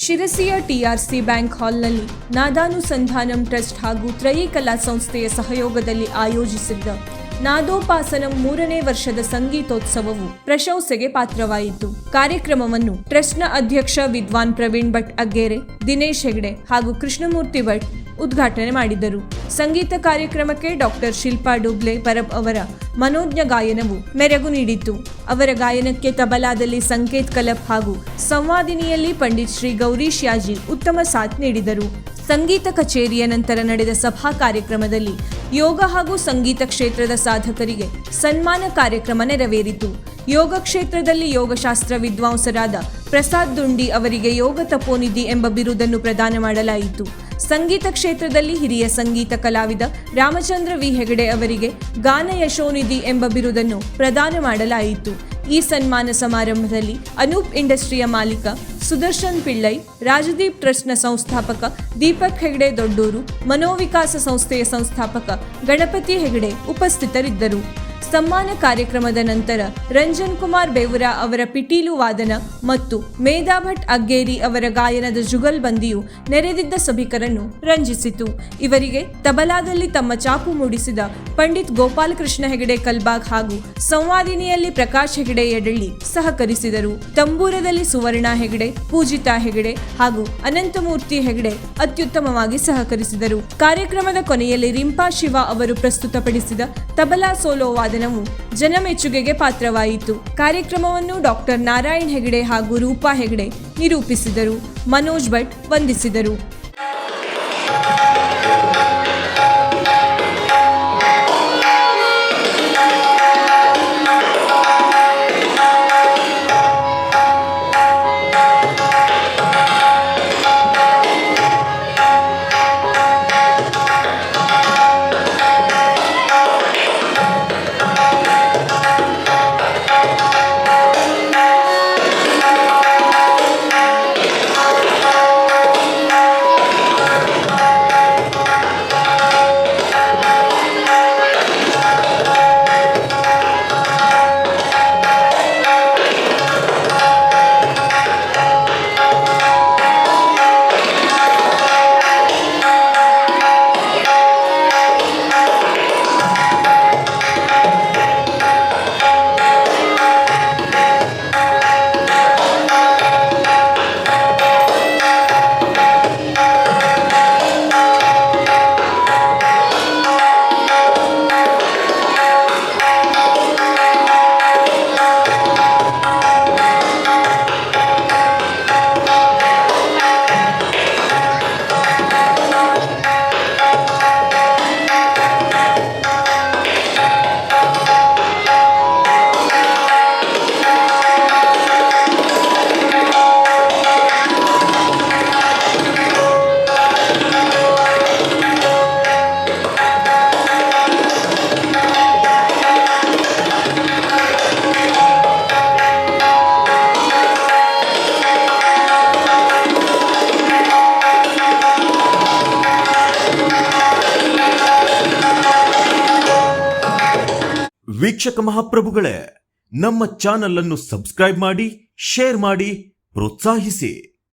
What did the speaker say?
ಶಿರಸಿಯ ಟಿಆರ್ಸಿ bank ಹಾಲ್ನಲ್ಲಿ ನಾದಾನುಸಂಧಾನಂ trust ಹಾಗೂ ತ್ರಯೀ ಕಲಾ ಸಂಸ್ಥೆಯ ಸಹಯೋಗದಲ್ಲಿ ಆಯೋಜಿಸಿದ್ದ ನಾದೋಪಾಸನಂ 3ನೇ ವರ್ಷದ ಸಂಗೀತೋತ್ಸವವು ಪ್ರಶಂಸೆಗೆ ಪಾತ್ರವಾಯಿತು. ಕಾರ್ಯಕ್ರಮವನ್ನು ಟ್ರಸ್ಟ್ನ ಅಧ್ಯಕ್ಷ ವಿದ್ವಾನ್ ಪ್ರವೀಣ್ ಭಟ್ ಅಗ್ಗೇರೆ, ದಿನೇಶ್ ಹೆಗ್ಡೆ ಹಾಗೂ ಕೃಷ್ಣಮೂರ್ತಿ ಭಟ್ ಉದ್ಘಾಟನೆ ಮಾಡಿದರು. ಸಂಗೀತ ಕಾರ್ಯಕ್ರಮಕ್ಕೆ ಡಾಕ್ಟರ್ ಶಿಲ್ಪಾ ಡೂಬ್ಲೆ ಪರಬ್ ಅವರ ಮನೋಜ್ಞ ಗಾಯನವು ಮೆರುಗು ನೀಡಿತು. ಅವರ ಗಾಯನಕ್ಕೆ ತಬಲಾದಲ್ಲಿ ಸಂಕೇತ್ ಕಲಪ್ ಹಾಗೂ ಸಂವಾದಿನಿಯಲ್ಲಿ ಪಂಡಿತ್ ಶ್ರೀ ಗೌರೀಶ್ ಯಾಜಿ ಉತ್ತಮ ಸಾಥ್ ನೀಡಿದರು. ಸಂಗೀತ ಕಚೇರಿಯ ನಂತರ ನಡೆದ ಸಭಾ ಕಾರ್ಯಕ್ರಮದಲ್ಲಿ ಯೋಗ ಹಾಗೂ ಸಂಗೀತ ಕ್ಷೇತ್ರದ ಸಾಧಕರಿಗೆ ಸನ್ಮಾನ ಕಾರ್ಯಕ್ರಮ ನೆರವೇರಿತು. ಯೋಗ ಕ್ಷೇತ್ರದಲ್ಲಿ ಯೋಗಶಾಸ್ತ್ರ ವಿದ್ವಾಂಸರಾದ ಪ್ರಸಾದ್ ದುಂಡಿ ಅವರಿಗೆ ಯೋಗ ತಪೋನಿಧಿ ಎಂಬ ಬಿರುದನ್ನು ಪ್ರದಾನ ಮಾಡಲಾಯಿತು. ಸಂಗೀತ ಕ್ಷೇತ್ರದಲ್ಲಿ ಹಿರಿಯ ಸಂಗೀತ ಕಲಾವಿದ ರಾಮಚಂದ್ರ ವಿ ಹೆಗಡೆ ಅವರಿಗೆ ಗಾನ ಯಶೋನಿಧಿ ಎಂಬ ಬಿರುದನ್ನು ಪ್ರದಾನ ಮಾಡಲಾಯಿತು. ಈ ಸನ್ಮಾನ ಸಮಾರಂಭದಲ್ಲಿ ಅನೂಪ್ ಇಂಡಸ್ಟ್ರಿಯ ಮಾಲೀಕ ಸುದರ್ಶನ್ ಪಿಳ್ಳೈ, ರಾಜದೀಪ್ ಟ್ರಸ್ಟ್ನ ಸಂಸ್ಥಾಪಕ ದೀಪಕ್ ಹೆಗಡೆ ದೊಡ್ಡೂರು, ಮನೋವಿಕಾಸ ಸಂಸ್ಥೆಯ ಸಂಸ್ಥಾಪಕ ಗಣಪತಿ ಹೆಗಡೆ ಉಪಸ್ಥಿತರಿದ್ದರು. ಸಮ್ಮಾನ ಕಾರ್ಯಕ್ರಮದ ನಂತರ ರಂಜನ್ ಕುಮಾರ್ ಬೇವುರಾ ಅವರ ಪಿಟೀಲು ವಾದನ ಮತ್ತು ಮೇಧಾ ಭಟ್ ಅಗ್ಗೇರಿ ಅವರ ಗಾಯನದ ಜುಗಲ್ಬಂದಿಯು ನೆರೆದಿದ್ದ ಸಭಿಕರನ್ನು ರಂಜಿಸಿತು. ಇವರಿಗೆ ತಬಲಾದಲ್ಲಿ ತಮ್ಮ ಚಾಪು ಮೂಡಿಸಿದ ಪಂಡಿತ್ ಗೋಪಾಲಕೃಷ್ಣ ಹೆಗಡೆ ಕಲ್ಬಾಗ್ ಹಾಗೂ ಸಂವಾದಿನಿಯಲ್ಲಿ ಪ್ರಕಾಶ್ ಹೆಗಡೆ ಯಡಳ್ಳಿ ಸಹಕರಿಸಿದರು. ತಂಬೂರದಲ್ಲಿ ಸುವರ್ಣ ಹೆಗಡೆ, ಪೂಜಿತಾ ಹೆಗಡೆ ಹಾಗೂ ಅನಂತಮೂರ್ತಿ ಹೆಗಡೆ ಅತ್ಯುತ್ತಮವಾಗಿ ಸಹಕರಿಸಿದರು. ಕಾರ್ಯಕ್ರಮದ ಕೊನೆಯಲ್ಲಿ ರಿಂಪಾ ಶಿವ ಅವರು ಪ್ರಸ್ತುತಪಡಿಸಿದ ತಬಲಾ ಸೋಲೋ ವಾದನವು ಜನಮೆಚ್ಚುಗೆಗೆ ಪಾತ್ರವಾಯಿತು. ಕಾರ್ಯಕ್ರಮವನ್ನು ಡಾಕ್ಟರ್ ನಾರಾಯಣ್ ಹೆಗಡೆ ಹಾಗೂ ರೂಪಾ ಹೆಗಡೆ ನಿರೂಪಿಸಿದರು. ಮನೋಜ್ ಭಟ್ ವಂದಿಸಿದರು. ವೀಕ್ಷಕ ಮಹಾಪ್ರಭುಗಳೇ, ನಮ್ಮ ಚಾನಲ್ ಅನ್ನು ಸಬ್ಸ್ಕ್ರೈಬ್ ಮಾಡಿ, ಶೇರ್ ಮಾಡಿ, ಪ್ರೋತ್ಸಾಹಿಸಿ.